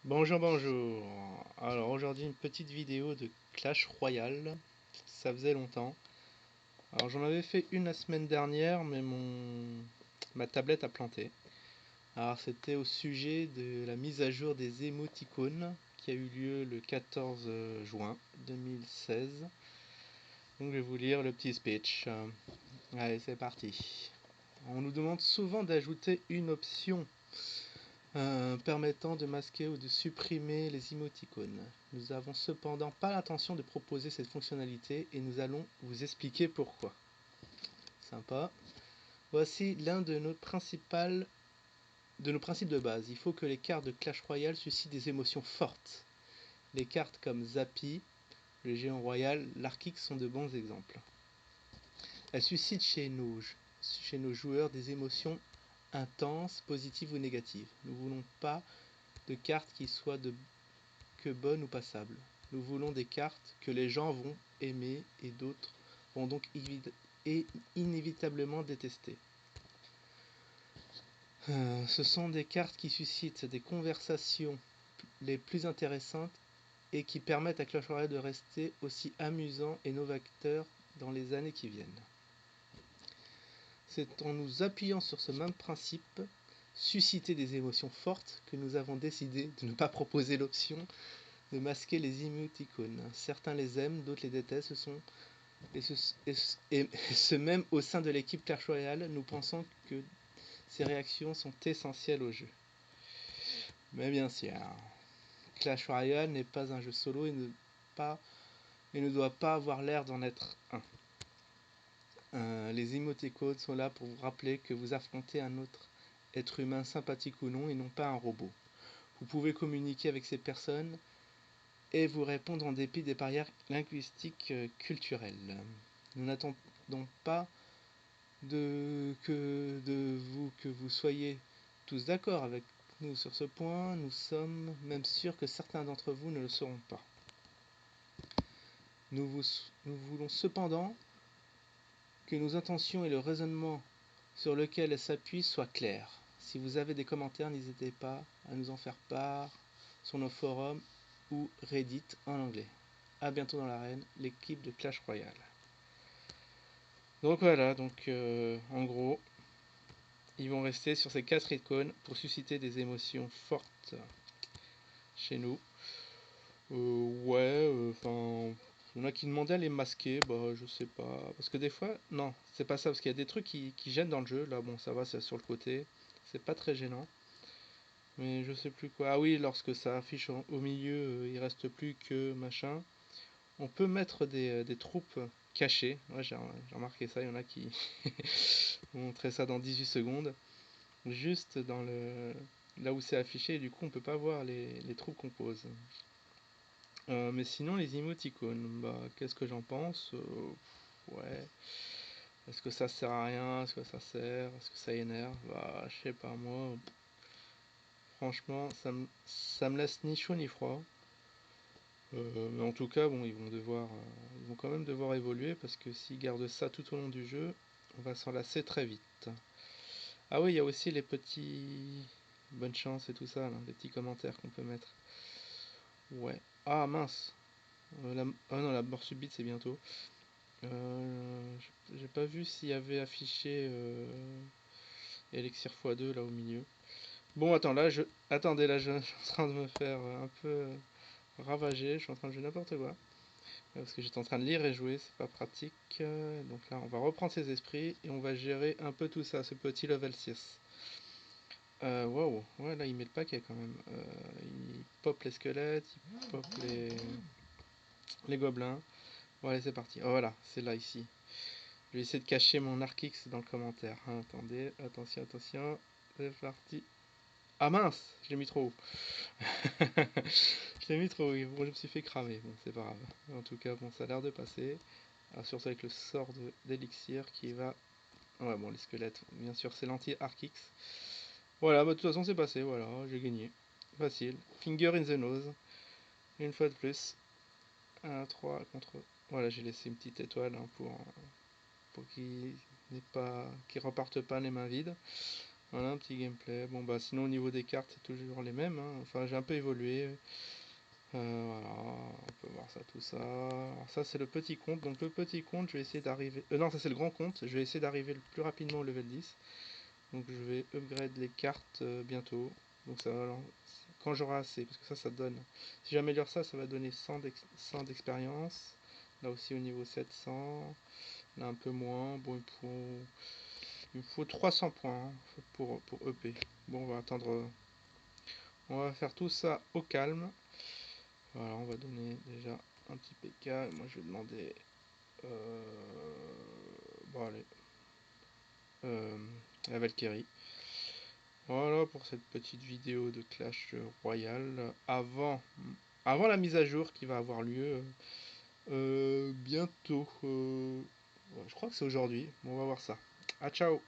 Bonjour, bonjour. Alors aujourd'hui une petite vidéo de Clash Royale. Ça faisait longtemps. Alors j'en avais fait une la semaine dernière, mais ma tablette a planté. Alors c'était au sujet de la mise à jour des émoticônes qui a eu lieu le 14 juin 2016. Donc je vais vous lire le petit speech. Allez, c'est parti. On nous demande souvent d'ajouter une option permettant de masquer ou de supprimer les émoticônes. Nous avons cependant pas l'intention de proposer cette fonctionnalité et nous allons vous expliquer pourquoi. Sympa. Voici l'un de nos principes de base. Il faut que les cartes de Clash Royale suscitent des émotions fortes. Les cartes comme Zappy, le géant royal, l'Arkix sont de bons exemples. Elles suscitent chez nos joueurs des émotions intenses, positives ou négatives. Nous ne voulons pas de cartes qui soient que bonnes ou passables. Nous voulons des cartes que les gens vont aimer et d'autres vont donc inévitablement détester. Ce sont des cartes qui suscitent des conversations les plus intéressantes et qui permettent à Clash Royale de rester aussi amusant et novateur dans les années qui viennent. C'est en nous appuyant sur ce même principe, susciter des émotions fortes, que nous avons décidé de ne pas proposer l'option de masquer les émoticônes. Certains les aiment, d'autres les détestent. Et ce même au sein de l'équipe Clash Royale, nous pensons que ces réactions sont essentielles au jeu. Mais bien sûr, Clash Royale n'est pas un jeu solo et ne doit pas avoir l'air d'en être un. Les émoticônes sont là pour vous rappeler que vous affrontez un autre être humain sympathique ou non et non pas un robot. Vous pouvez communiquer avec ces personnes et vous répondre en dépit des barrières linguistiques culturelles. Nous n'attendons pas que vous soyez tous d'accord avec nous sur ce point. Nous sommes même sûrs que certains d'entre vous ne le seront pas. Nous voulons cependant que nos intentions et le raisonnement sur lequel elles s'appuient soient clairs. Si vous avez des commentaires, n'hésitez pas à nous en faire part sur nos forums ou Reddit en anglais. A bientôt dans l'arène, l'équipe de Clash Royale. Donc voilà, en gros, ils vont rester sur ces 4 icônes pour susciter des émotions fortes chez nous. Il y en a qui demandaient à les masquer, bah je sais pas. Parce que des fois, non, c'est pas ça, parce qu'il y a des trucs qui gênent dans le jeu. Là, bon, ça va, c'est sur le côté. C'est pas très gênant. Mais je sais plus quoi. Ah oui, lorsque ça affiche au milieu, il reste plus que machin. On peut mettre des troupes cachées. Ouais, j'ai remarqué ça, il y en a qui vont montrer ça dans 18 secondes. Juste dans là où c'est affiché, et du coup on peut pas voir les troupes qu'on pose. Mais sinon les émoticônes, bah qu'est-ce que j'en pense? Ouais. Est-ce que ça sert à rien? Est-ce que ça sert? Est-ce que ça énerve? Bah je sais pas moi. Franchement, ça me laisse ni chaud ni froid. Mais en tout cas, bon, ils vont quand même devoir évoluer parce que s'ils gardent ça tout au long du jeu, on va s'en lasser très vite. Ah oui, il y a aussi les petits bonne chance et tout ça, là, les petits commentaires qu'on peut mettre. Ouais. Ah mince. Ah non, la mort subite c'est bientôt. J'ai pas vu s'il y avait affiché Elixir x2 là au milieu. Bon, attendez, là, je suis en train de me faire un peu ravager. Je suis en train de jouer n'importe quoi. Parce que j'étais en train de lire et jouer, c'est pas pratique. Donc là, on va reprendre ses esprits et on va gérer un peu tout ça, ce petit level 6. Waouh, ouais, là, il met le paquet quand même. Il pop les squelettes, il pop les gobelins. Bon, allez, c'est parti. Oh, voilà, c'est là, ici. Je vais essayer de cacher mon Archix dans le commentaire. Hein, attendez, attention, attention. C'est parti. Ah mince, je l'ai mis trop haut. Je l'ai mis trop haut. Bon, je me suis fait cramer. Bon, c'est pas grave. En tout cas, bon, ça a l'air de passer. Alors, surtout avec le sort d'élixir qui va. Ouais, bon, les squelettes, bien sûr, c'est l'anti-Archix. Voilà, bah, de toute façon, c'est passé. Voilà, j'ai gagné. Facile. Finger in the nose. Une fois de plus. 1, 3 contre. Voilà, j'ai laissé une petite étoile hein, pour qu'il repartent pas les mains vides. Voilà un petit gameplay. Bon bah sinon au niveau des cartes c'est toujours les mêmes, hein. Enfin j'ai un peu évolué. Voilà, on peut voir ça, tout ça. Alors ça c'est le petit compte. Donc le petit compte, je vais essayer d'arriver. Non, ça c'est le grand compte. Je vais essayer d'arriver le plus rapidement au level 10. Donc je vais upgrade les cartes bientôt. Donc ça va, quand j'aurai assez, parce que ça donne. Si j'améliore ça, ça va donner 100 d'expérience. Là aussi au niveau 700. Là un peu moins. Bon, il me faut 300 points hein, pour EP. Bon, on va attendre. On va faire tout ça au calme. Voilà, on va donner déjà un petit PK. Moi, je vais demander. Bon, allez. La Valkyrie. Voilà pour cette petite vidéo de Clash Royale. Avant la mise à jour qui va avoir lieu bientôt. Ouais, je crois que c'est aujourd'hui. Bon, on va voir ça. Ah, ciao!